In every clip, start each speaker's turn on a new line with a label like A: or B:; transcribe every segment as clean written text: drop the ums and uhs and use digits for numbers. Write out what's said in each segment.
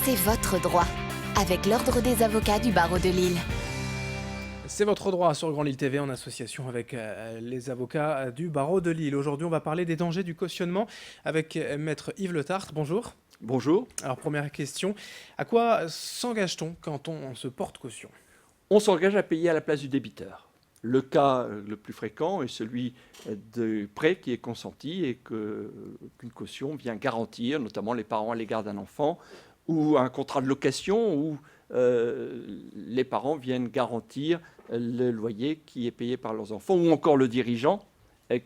A: C'est votre droit, avec l'Ordre des avocats du barreau de Lille.
B: C'est votre droit sur Grand Lille TV en association avec les avocats du barreau de Lille. Aujourd'hui, on va parler des dangers du cautionnement avec maître Yves Le Tartre. Bonjour.
C: Bonjour.
B: Alors, première question, à quoi s'engage-t-on quand on se porte caution ?
C: On s'engage à payer à la place du débiteur. Le cas le plus fréquent est celui du prêt qui est consenti et qu'une caution vient garantir, notamment les parents à l'égard d'un enfant, ou un contrat de location où les parents viennent garantir le loyer qui est payé par leurs enfants, ou encore le dirigeant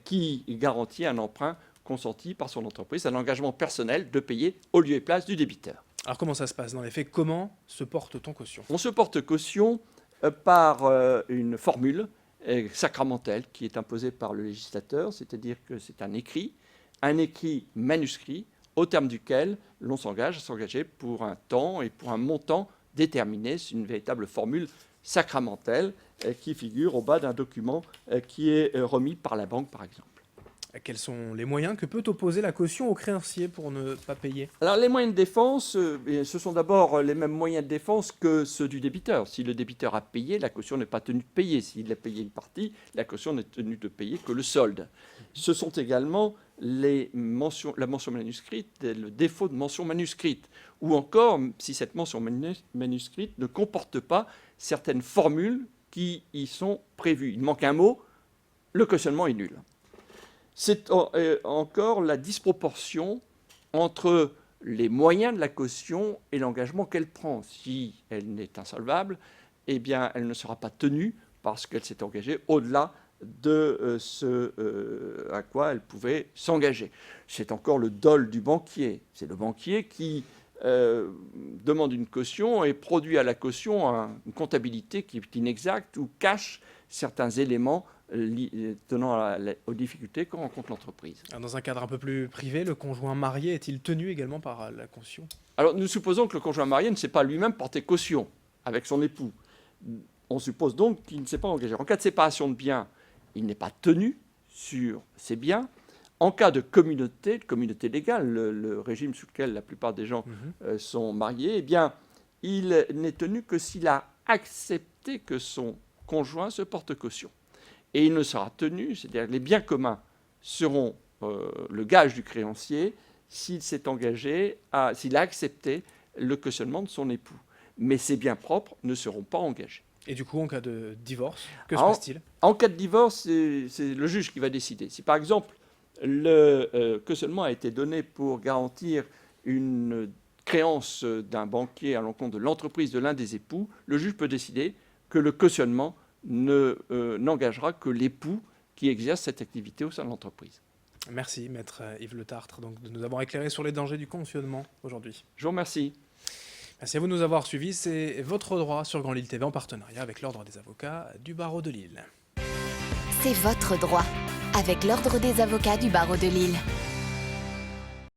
C: qui garantit un emprunt consenti par son entreprise, un engagement personnel de payer au lieu et place du débiteur.
B: Alors, comment ça se passe dans les faits ? Comment se porte-t-on caution ?
C: On se porte caution par une formule sacramentelle qui est imposée par le législateur, c'est-à-dire que c'est un écrit manuscrit, au terme duquel l'on s'engage à s'engager pour un temps et pour un montant déterminé. C'est une véritable formule sacramentelle qui figure au bas d'un document qui est remis par la banque, par exemple.
B: Quels sont les moyens que peut opposer la caution au créancier pour ne pas payer ?
C: Alors, les moyens de défense, ce sont d'abord les mêmes moyens de défense que ceux du débiteur. Si le débiteur a payé, la caution n'est pas tenue de payer. S'il a payé une partie, la caution n'est tenue de payer que le solde. Ce sont également la mention manuscrite et le défaut de mention manuscrite. Ou encore, si cette mention manuscrite ne comporte pas certaines formules qui y sont prévues. Il manque un mot, le cautionnement est nul. C'est encore la disproportion entre les moyens de la caution et l'engagement qu'elle prend. Si elle n'est insolvable, eh bien, elle ne sera pas tenue parce qu'elle s'est engagée au-delà de ce à quoi elle pouvait s'engager. C'est encore le dol du banquier. C'est le banquier qui demande une caution et produit à la caution une comptabilité qui est inexacte ou cache certains éléments tenant aux difficultés que rencontre l'entreprise.
B: Dans un cadre un peu plus privé, le conjoint marié est-il tenu également par la caution ?
C: Alors, nous supposons que le conjoint marié ne s'est pas lui-même porté caution avec son époux. On suppose donc qu'il ne s'est pas engagé. En cas de séparation de biens, il n'est pas tenu sur ses biens. En cas de communauté légale, le régime sous lequel la plupart des gens sont mariés, eh bien, il n'est tenu que s'il a accepté que son conjoint se porte caution. Et il ne sera tenu, c'est-à-dire les biens communs seront le gage du créancier s'il s'est engagé, s'il a accepté le cautionnement de son époux. Mais ses biens propres ne seront pas engagés.
B: Et du coup, en cas de divorce, que se passe-t-il ?
C: En cas de divorce, c'est le juge qui va décider. Si par exemple, le cautionnement a été donné pour garantir une créance d'un banquier à l'encontre de l'entreprise de l'un des époux, le juge peut décider que le cautionnement n'engagera que l'époux qui exerce cette activité au sein de l'entreprise.
B: Merci, maître Yves Le Tartre, donc, de nous avoir éclairé sur les dangers du cautionnement aujourd'hui.
C: Je vous remercie.
B: Merci à vous de nous avoir suivis. C'est votre droit sur Grand Lille TV en partenariat avec l'Ordre des avocats du barreau de Lille.
A: C'est votre droit, avec l'Ordre des avocats du barreau de Lille.